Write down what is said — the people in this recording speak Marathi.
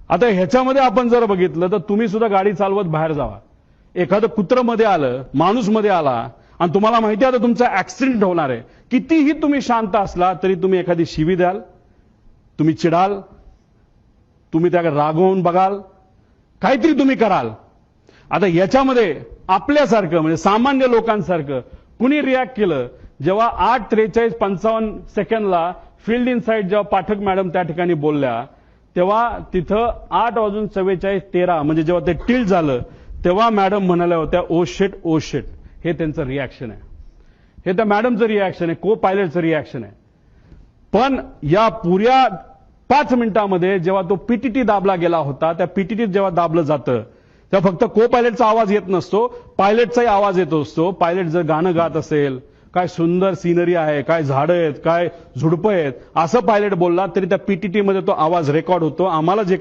आता ह्याच्यामध्ये आपण जर बघितलं तर तुम्ही सुद्धा गाडी चालवत बाहेर जावा, एखादं कुत्रं मध्ये आलं, माणूस मध्ये आला आणि तुम्हाला माहिती आहे आता तुमचा ऍक्सिडेंट होणार आहे, कितीही तुम्ही शांत असला तरी तुम्ही एखादी शिवी द्याल, तुम्ही चिडाल, तुम्ही त्याला रागवून बघाल, काहीतरी तुम्ही कराल. आता याच्यामध्ये आपल्यासारखं म्हणजे सामान्य लोकांसारखं कुणी रिॲक्ट केलं जेव्हा 8:43:55 फील्ड इन साईड जेव्हा पाठक मॅडम त्या ठिकाणी बोलल्या, तेव्हा तिथं 8:44:13 म्हणजे जेव्हा ते टिल्ट झालं तेव्हा मॅडम म्हणाल्या होत्या ओ शिट ओ शिट. हे त्यांचं रिॲक्शन आहे, हे त्या मॅडमचं रिॲक्शन आहे, को पायलटचं रिॲक्शन आहे. पण या पुऱ्या 5 मिनिटांमध्ये जेव्हा तो पीटीटी दाबला गेला होता, त्या पीटीटीत जेव्हा दाबलं जातं तेव्हा फक्त को पायलटचा आवाज येत नसतो, पायलटचाही आवाज येत असतो. पायलट जर गाणं गात असेल, काय सुंदर सिनरी आहे, काय झाडं आहेत, काय झुडपं आहेत, असं पायलट बोलला तरी त्या पीटीटी मध्ये तो आवाज रेकॉर्ड होतो. आम्हाला जे